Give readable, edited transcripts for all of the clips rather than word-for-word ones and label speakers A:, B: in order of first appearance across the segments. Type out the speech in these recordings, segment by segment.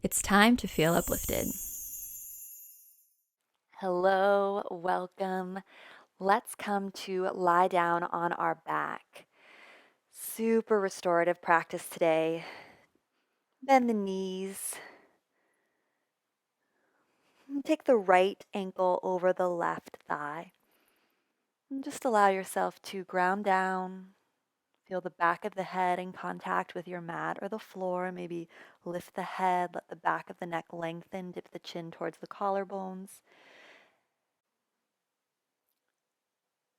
A: It's time to feel uplifted.
B: Hello, welcome. Let's come to lie down on our back. Super restorative practice today. Bend the knees. Take the right ankle over the left thigh. And just allow yourself to ground down. Feel the back of the head in contact with your mat or the floor. Maybe lift the head, let the back of the neck lengthen, dip the chin towards the collarbones.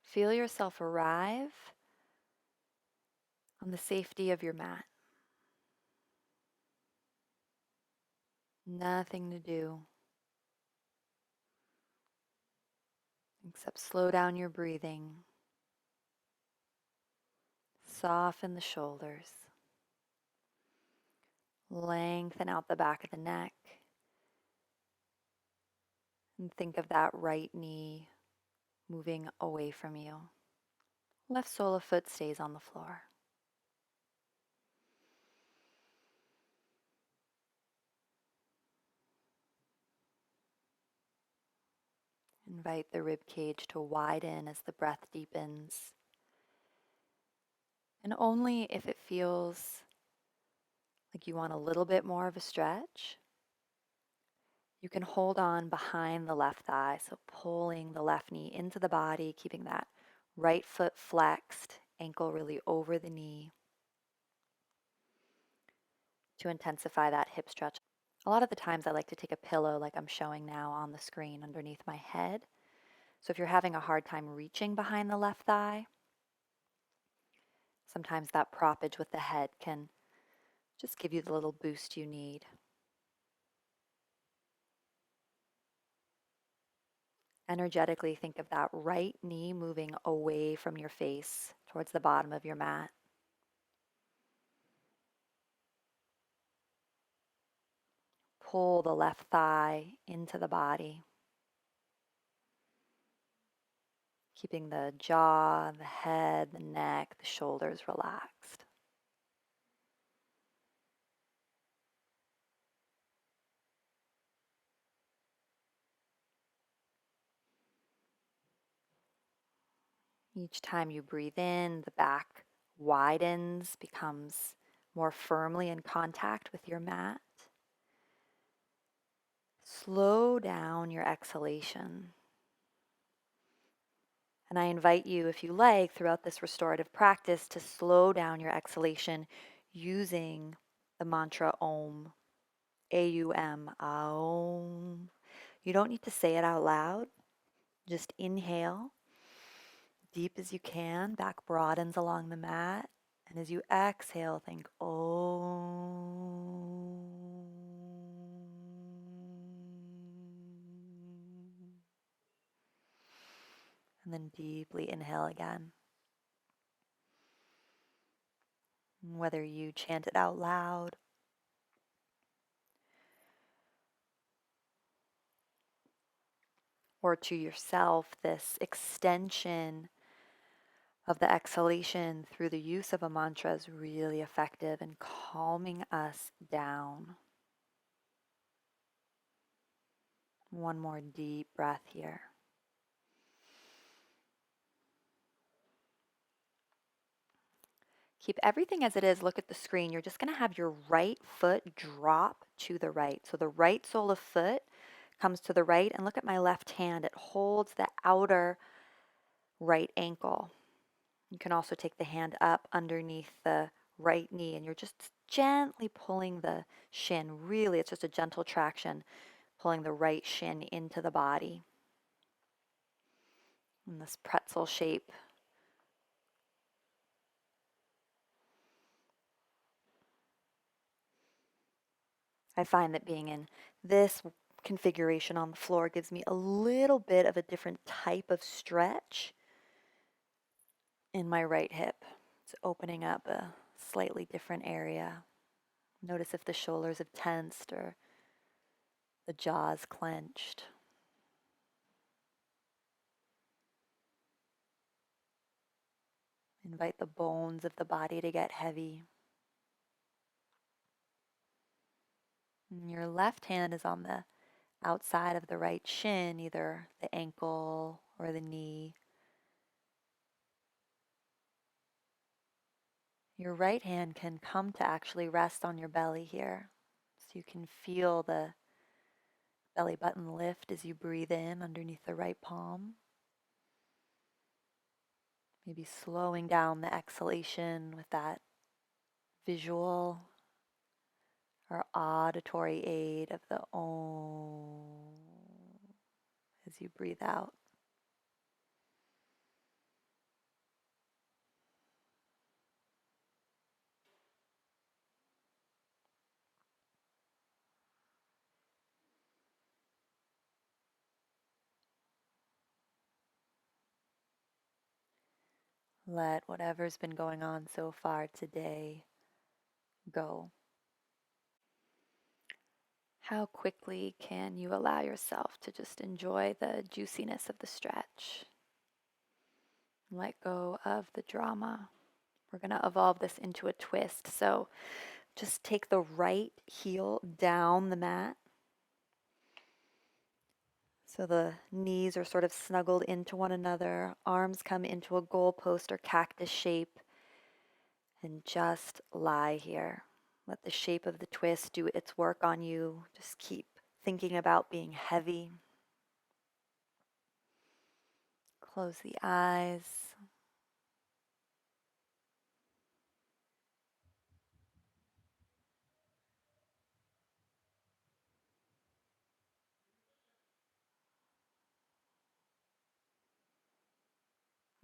B: Feel yourself arrive on the safety of your mat. Nothing to do except slow down your breathing, soften the shoulders, lengthen out the back of the neck, and think of that right knee moving away from you. Left sole of foot stays on the floor. Invite the rib cage to widen as the breath deepens. And only if it feels like you want a little bit more of a stretch, you can hold on behind the left thigh, so pulling the left knee into the body, keeping that right foot flexed, ankle really over the knee to intensify that hip stretch. A lot of the times I like to take a pillow like I'm showing now on the screen underneath my head. So if you're having a hard time reaching behind the left thigh, sometimes that proppage with the head can just give you the little boost you need. Energetically think of that right knee moving away from your face towards the bottom of your mat. Pull the left thigh into the body, keeping the jaw, the head, the neck, the shoulders relaxed. Each time you breathe in, the back widens, becomes more firmly in contact with your mat. Slow down your exhalation. And I invite you, if you like, throughout this restorative practice to slow down your exhalation using the mantra Om, A-U-M, Aum. You don't need to say it out loud. Just inhale, deep as you can, back broadens along the mat. And as you exhale, think Om. And then deeply inhale again. Whether you chant it out loud or to yourself, this extension of the exhalation through the use of a mantra is really effective in calming us down. One more deep breath here. Keep everything as it is. Look at the screen. You're just going to have your right foot drop to the right. So the right sole of foot comes to the right. And look at my left hand. It holds the outer right ankle. You can also take the hand up underneath the right knee and you're just gently pulling the shin. Really, it's just a gentle traction, pulling the right shin into the body in this pretzel shape. I find that being in this configuration on the floor gives me a little bit of a different type of stretch in my right hip. It's opening up a slightly different area. Notice if the shoulders have tensed or the jaws clenched. Invite the bones of the body to get heavy. And your left hand is on the outside of the right shin, either the ankle or the knee. Your right hand can come to actually rest on your belly here. So you can feel the belly button lift as you breathe in underneath the right palm. Maybe slowing down the exhalation with that visual or auditory aid of the Om as you breathe out. Let whatever's been going on so far today go. How quickly can you allow yourself to just enjoy the juiciness of the stretch? Let go of the drama. We're going to evolve this into a twist. So just take the right heel down the mat. So the knees are sort of snuggled into one another. Arms come into a goalpost or cactus shape. And just lie here. Let the shape of the twist do its work on you. Just keep thinking about being heavy. Close the eyes.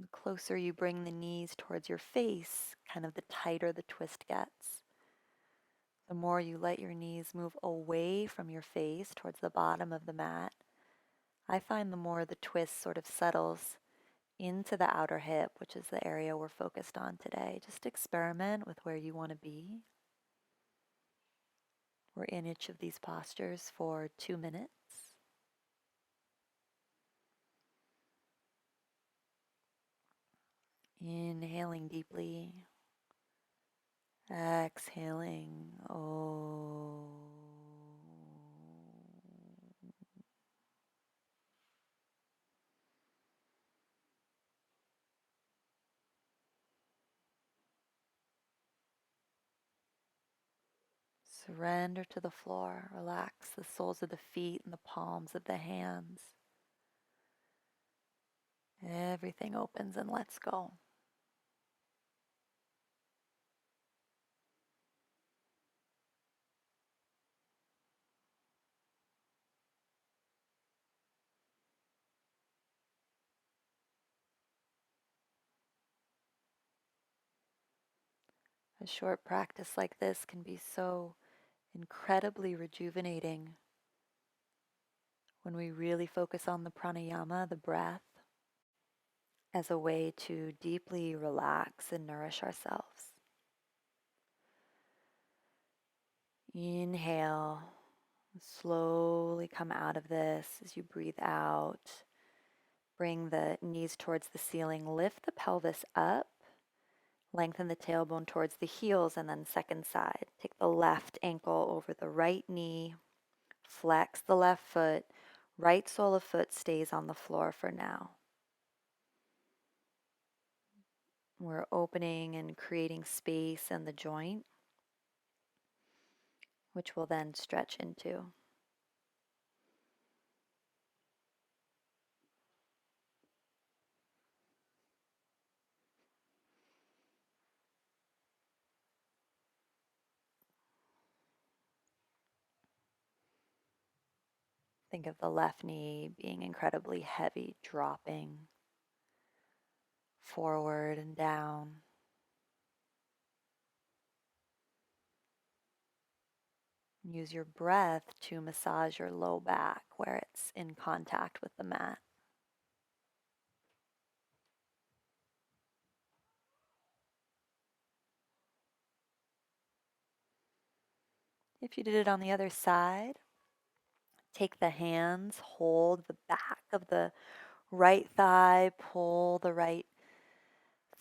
B: The closer you bring the knees towards your face, kind of the tighter the twist gets. The more you let your knees move away from your face towards the bottom of the mat, I find the more the twist sort of settles into the outer hip, which is the area we're focused on today. Just experiment with where you want to be. We're in each of these postures for 2 minutes. Inhaling deeply, exhaling. Oh. Surrender to the floor. Relax the soles of the feet and the palms of the hands. Everything opens and lets go. A short practice like this can be so incredibly rejuvenating when we really focus on the pranayama, the breath, as a way to deeply relax and nourish ourselves. Inhale, slowly come out of this as you breathe out. Bring the knees towards the ceiling, lift the pelvis up, lengthen the tailbone towards the heels, and then second side. Take the left ankle over the right knee, flex the left foot, right sole of foot stays on the floor for now. We're opening and creating space in the joint, which will then stretch into. Think of the left knee being incredibly heavy, dropping forward and down. Use your breath to massage your low back where it's in contact with the mat. If you did it on the other side, take the hands, hold the back of the right thigh, pull the right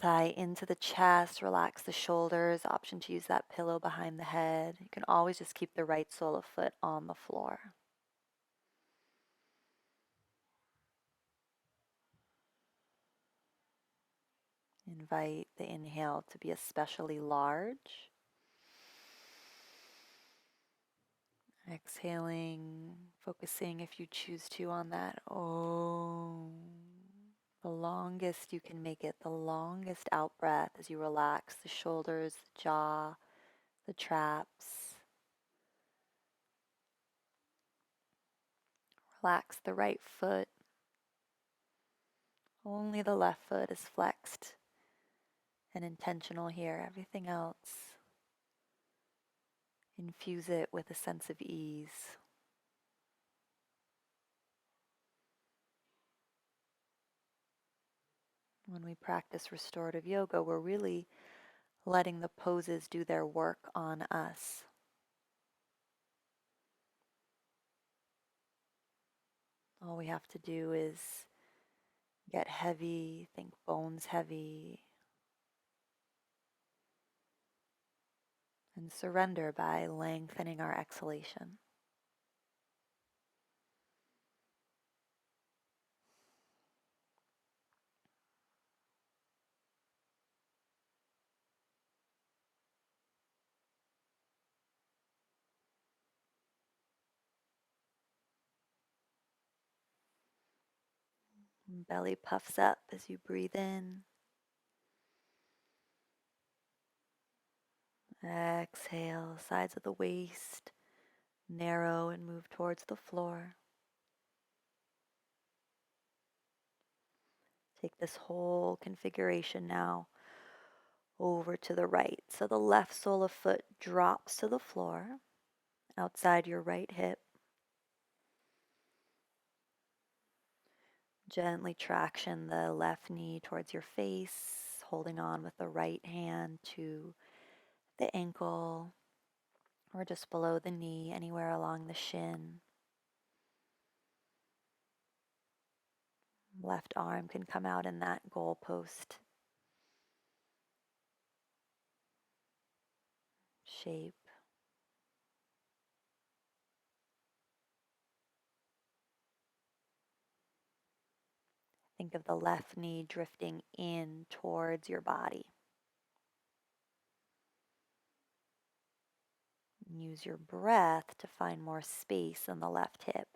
B: Sigh into the chest, relax the shoulders, option to use that pillow behind the head. You can always just keep the right sole of foot on the floor. Invite the inhale to be especially large. Exhaling, focusing if you choose to on that Om. The longest you can make it, the longest out breath as you relax the shoulders, the jaw, the traps. Relax the right foot. Only the left foot is flexed and intentional here. Everything else, infuse it with a sense of ease. When we practice restorative yoga, we're really letting the poses do their work on us. All we have to do is get heavy, think bones heavy, and surrender by lengthening our exhalation. Belly puffs up as you breathe in. Exhale, sides of the waist narrow and move towards the floor. Take this whole configuration now over to the right. So the left sole of foot drops to the floor outside your right hip. Gently traction the left knee towards your face, holding on with the right hand to the ankle or just below the knee, anywhere along the shin. Left arm can come out in that goalpost shape. Think of the left knee drifting in towards your body. Use your breath to find more space in the left hip.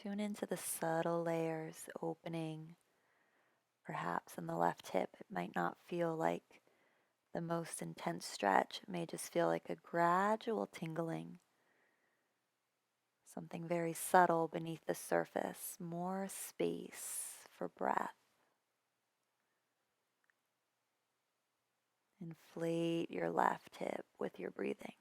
B: Tune into the subtle layers opening, perhaps in the left hip. It might not feel like the most intense stretch. It may just feel like a gradual tingling, something very subtle beneath the surface, more space for breath. Inflate your left hip with your breathing.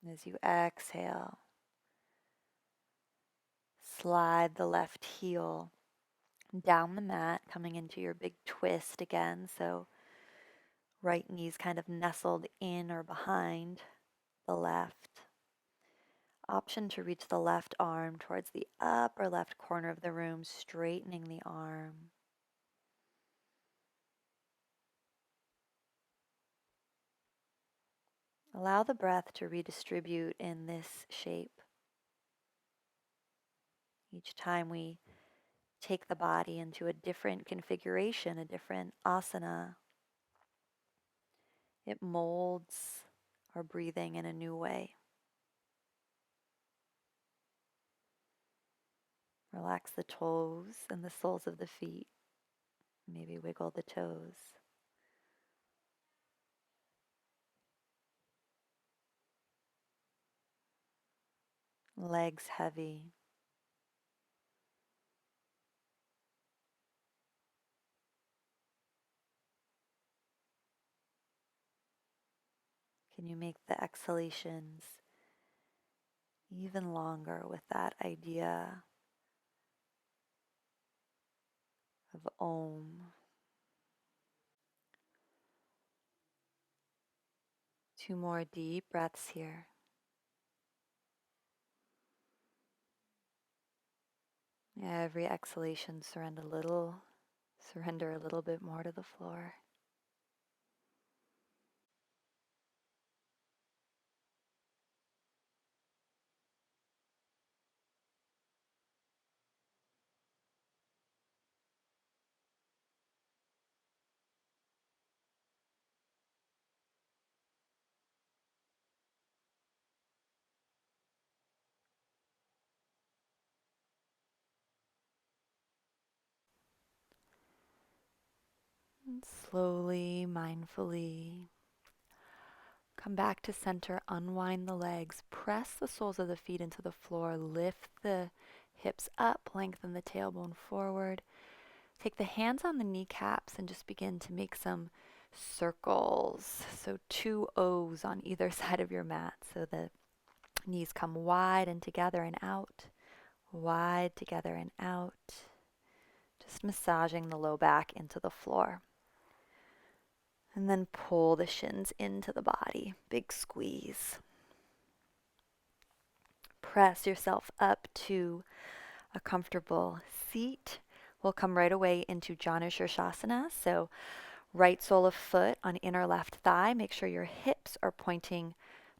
B: As you exhale, slide the left heel down the mat, coming into your big twist again. So right knee's kind of nestled in or behind the left. Option to reach the left arm towards the upper left corner of the room, straightening the arm. Allow the breath to redistribute in this shape. Each time we take the body into a different configuration, a different asana, it molds our breathing in a new way. Relax the toes and the soles of the feet. Maybe wiggle the toes. Legs heavy. Can you make the exhalations even longer with that idea of Om? 2 more deep breaths here. Every exhalation, surrender a little bit more to the floor. And slowly, mindfully, come back to center, unwind the legs, press the soles of the feet into the floor, lift the hips up, lengthen the tailbone forward. Take the hands on the kneecaps and just begin to make some circles. So 2 O's on either side of your mat. So the knees come wide and together and out, wide together and out. Just massaging the low back into the floor. And then pull the shins into the body. Big squeeze. Press yourself up to a comfortable seat. We'll come right away into Janu Shirshasana. So right sole of foot on inner left thigh. Make sure your hips are pointing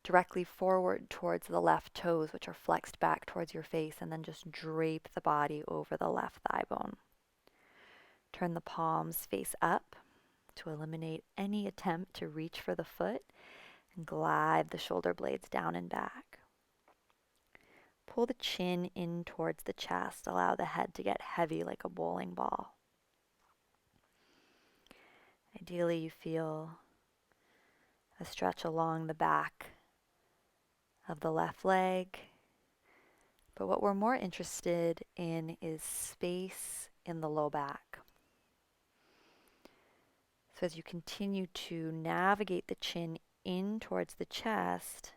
B: directly forward towards the left toes, which are flexed back towards your face, and then just drape the body over the left thigh bone. Turn the palms face up to eliminate any attempt to reach for the foot, and glide the shoulder blades down and back. Pull the chin in towards the chest. Allow the head to get heavy like a bowling ball. Ideally, you feel a stretch along the back of the left leg. But what we're more interested in is space in the low back. So as you continue to navigate the chin in towards the chest,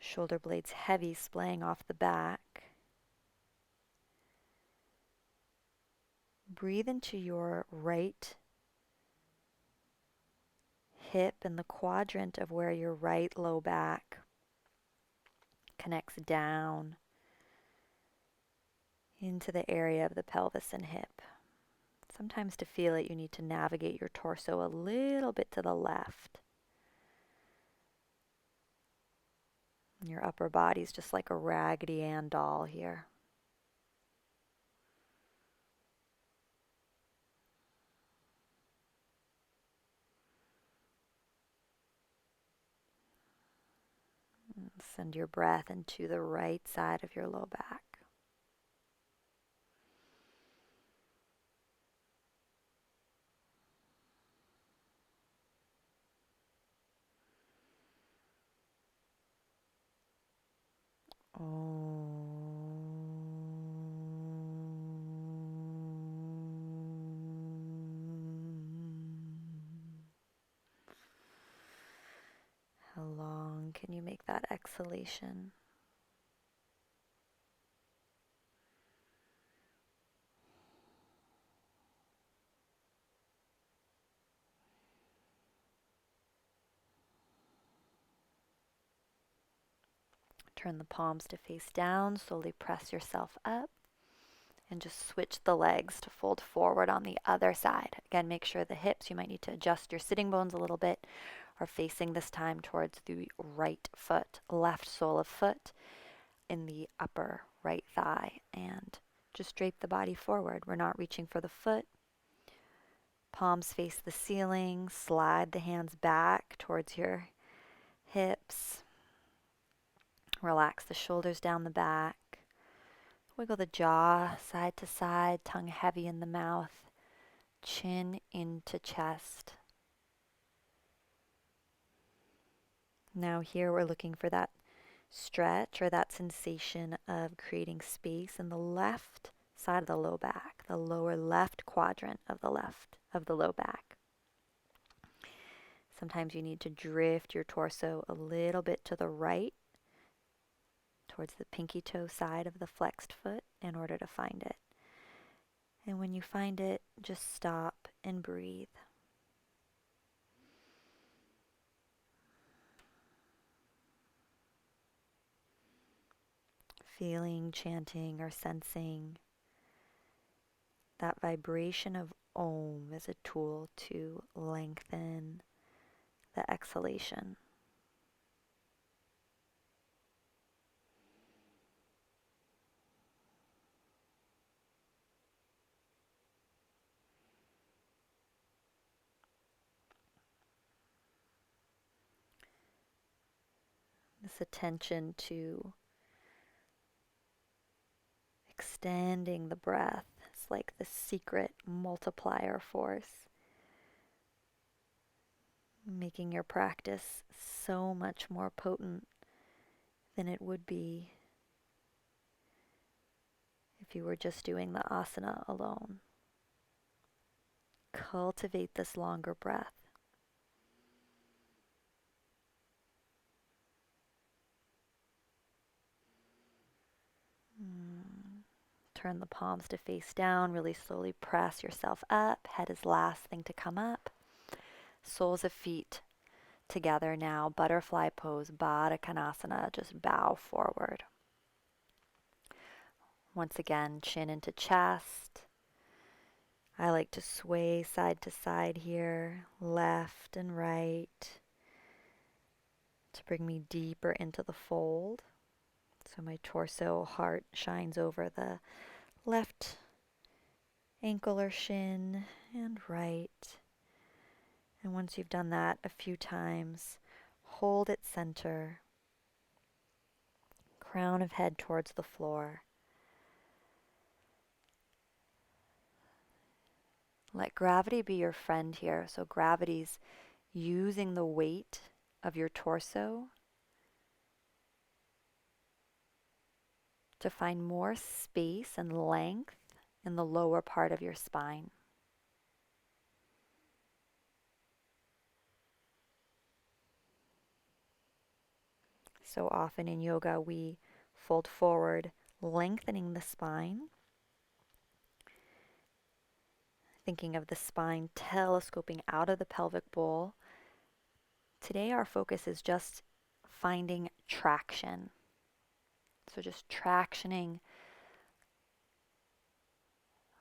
B: shoulder blades heavy, splaying off the back. Breathe into your right hip and the quadrant of where your right low back connects down into the area of the pelvis and hip. Sometimes to feel it, you need to navigate your torso a little bit to the left. Your upper body's just like a Raggedy Ann doll here. And send your breath into the right side of your low back. How long can you make that exhalation? Turn the palms to face down, slowly press yourself up, and just switch the legs to fold forward on the other side. Again, make sure the hips, you might need to adjust your sitting bones a little bit, are facing this time towards the right foot, left sole of foot in the upper right thigh, and just drape the body forward. We're not reaching for the foot. Palms face the ceiling, slide the hands back towards your hips. Relax the shoulders down the back. Wiggle the jaw side to side, tongue heavy in the mouth. chin into chest. Now here we're looking for that stretch or that sensation of creating space in the left side of the low back, the lower left quadrant of the low back. Sometimes you need to drift your torso a little bit to the right towards the pinky toe side of the flexed foot in order to find it. And when you find it, just stop and breathe. Feeling, chanting, or sensing that vibration of Om as a tool to lengthen the exhalation. This attention to extending the breath is like the secret multiplier force, making your practice so much more potent than it would be if you were just doing the asana alone. Cultivate this longer breath. Turn the palms to face down. Really slowly press yourself up. Head is last thing to come up. Soles of feet together now. Butterfly pose, Baddha Konasana. Just bow forward. Once again, chin into chest. I like to sway side to side here, left and right, to bring me deeper into the fold. So my torso, heart shines over the left ankle or shin and right. And once you've done that a few times, hold at center, crown of head towards the floor. Let gravity be your friend here. So gravity's using the weight of your torso to find more space and length in the lower part of your spine. So often in yoga we fold forward, lengthening the spine, thinking of the spine telescoping out of the pelvic bowl. Today our focus is just finding traction. So just tractioning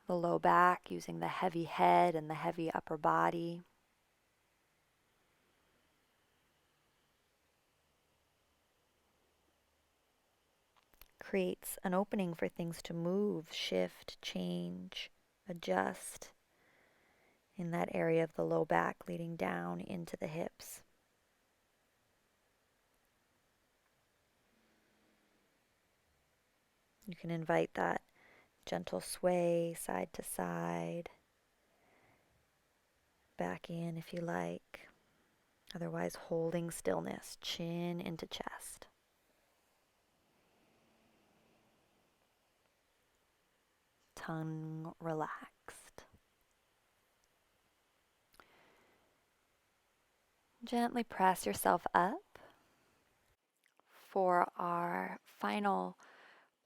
B: the low back, using the heavy head and the heavy upper body. Creates an opening for things to move, shift, change, adjust in that area of the low back leading down into the hips. You can invite that gentle sway side to side, back in if you like. Otherwise, holding stillness, chin into chest. Tongue relaxed. Gently press yourself up. For our final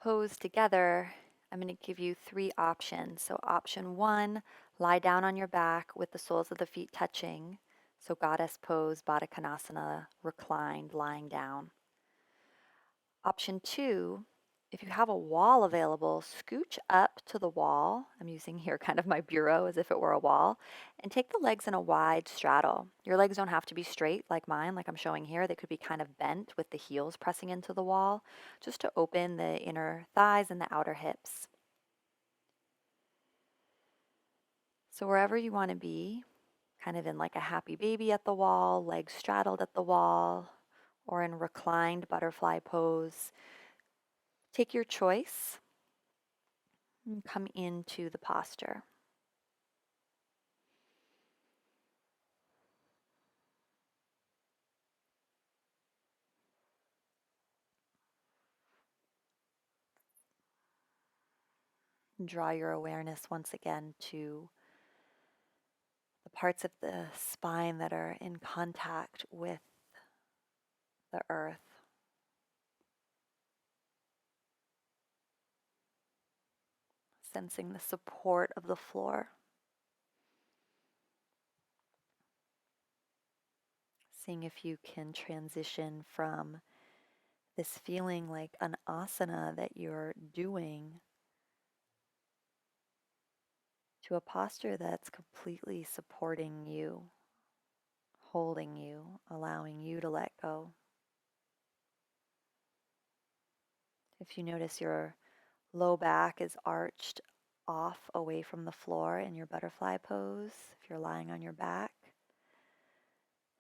B: pose together, I'm going to give you 3 options. So option 1, lie down on your back with the soles of the feet touching. So goddess pose, Baddha Konasana, reclined, lying down. Option 2, if you have a wall available, scooch up to the wall. I'm using here kind of my bureau as if it were a wall, and take the legs in a wide straddle. Your legs don't have to be straight like mine, like I'm showing here. They could be kind of bent with the heels pressing into the wall, just to open the inner thighs and the outer hips. So wherever you want to be, kind of in like a happy baby at the wall, legs straddled at the wall, or in reclined butterfly pose, take your choice and come into the posture. Draw your awareness once again to the parts of the spine that are in contact with the earth. Sensing the support of the floor. Seeing if you can transition from this feeling like an asana that you're doing to a posture that's completely supporting you, holding you, allowing you to let go. If you notice your low back is arched off away from the floor in your butterfly pose, if you're lying on your back,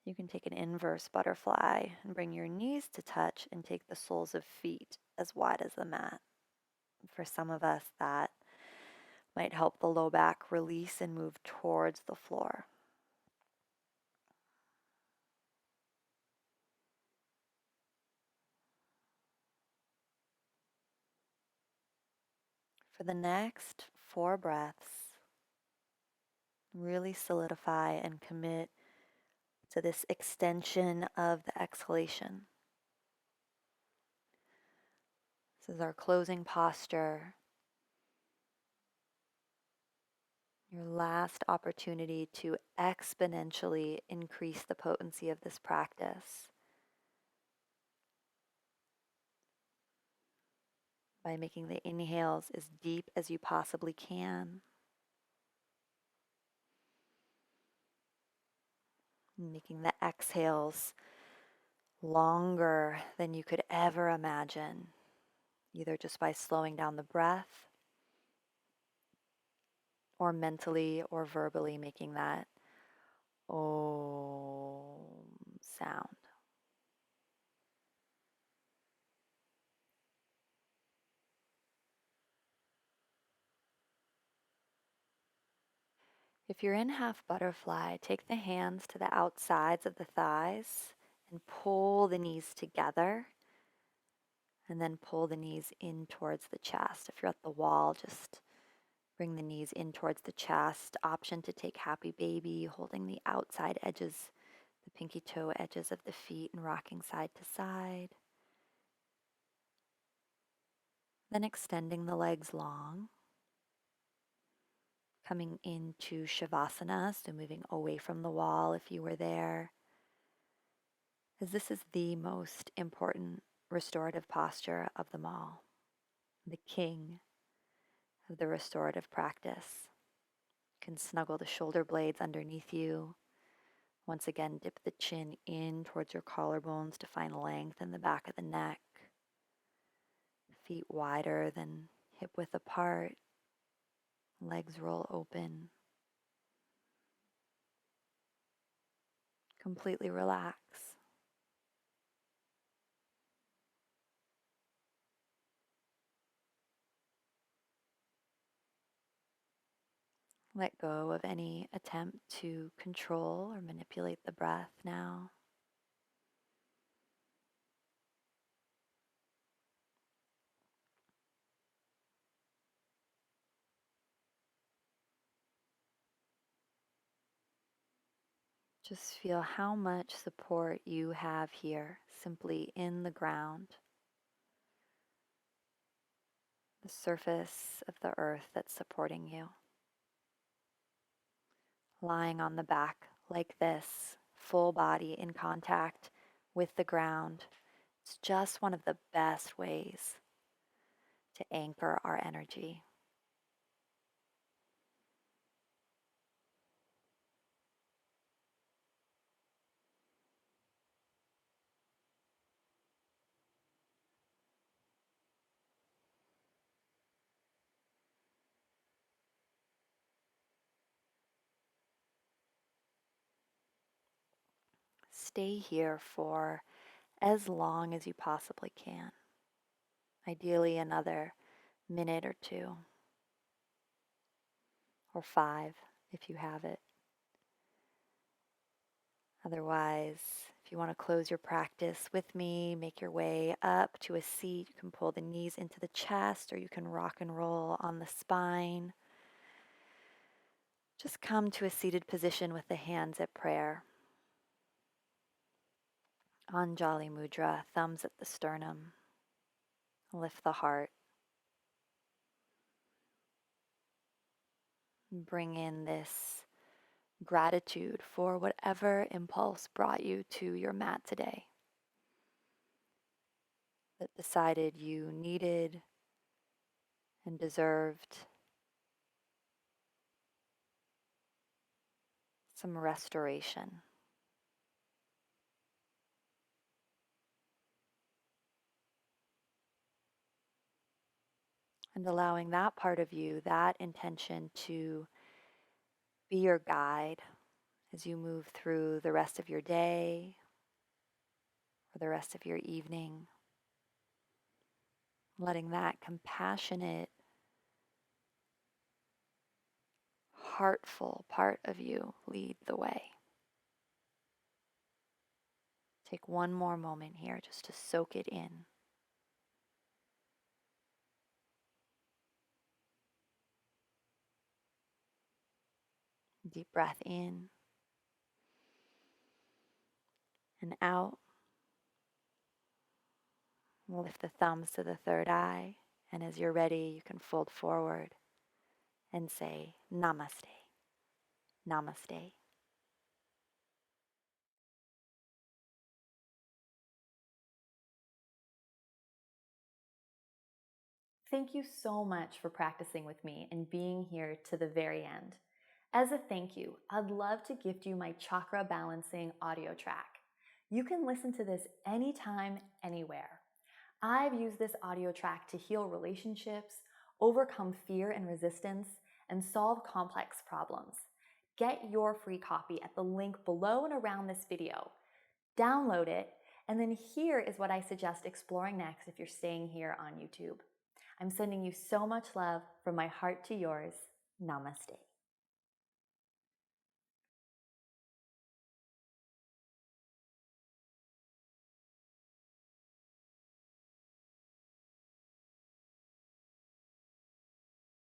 B: you can take an inverse butterfly and bring your knees to touch and take the soles of feet as wide as the mat. For some of us, that might help the low back release and move towards the floor. For the next 4 breaths, really solidify and commit to this extension of the exhalation. This is our closing posture. Your last opportunity to exponentially increase the potency of this practice by making the inhales as deep as you possibly can, making the exhales longer than you could ever imagine, either just by slowing down the breath or mentally or verbally making that Om sound. If you're in half butterfly, take the hands to the outsides of the thighs and pull the knees together, and then pull the knees in towards the chest. If you're at the wall, just bring the knees in towards the chest. Option to take happy baby, holding the outside edges, the pinky toe edges of the feet and rocking side to side. Then extending the legs long. Coming into Shavasana, so moving away from the wall if you were there, as this is the most important restorative posture of them all, the king of the restorative practice. You can snuggle the shoulder blades underneath you. Once again, dip the chin in towards your collarbones to find length in the back of the neck. Feet wider than hip width apart. Legs roll open. Completely relax. Let go of any attempt to control or manipulate the breath now. Just feel how much support you have here, simply in the ground, the surface of the earth that's supporting you. Lying on the back like this, full body in contact with the ground. It's just one of the best ways to anchor our energy. Stay here for as long as you possibly can. Ideally, another minute or 2, or 5 if you have it. Otherwise, if you want to close your practice with me, make your way up to a seat. You can pull the knees into the chest or you can rock and roll on the spine. Just come to a seated position with the hands at prayer. Anjali Mudra, thumbs at the sternum. Lift the heart. Bring in this gratitude for whatever impulse brought you to your mat today, that decided you needed and deserved some restoration. And allowing that part of you, that intention, to be your guide as you move through the rest of your day or the rest of your evening. Letting that compassionate, heartful part of you lead the way. Take one more moment here just to soak it in. Deep breath in and out. Lift the thumbs to the third eye, and as you're ready, you can fold forward and say namaste. Namaste.
A: Thank you so much for practicing with me and being here to the very end. As a thank you, I'd love to gift you my chakra balancing audio track. You can listen to this anytime, anywhere. I've used this audio track to heal relationships, overcome fear and resistance, and solve complex problems. Get your free copy at the link below and around this video. Download it, and then here is what I suggest exploring next if you're staying here on YouTube. I'm sending you so much love from my heart to yours. Namaste.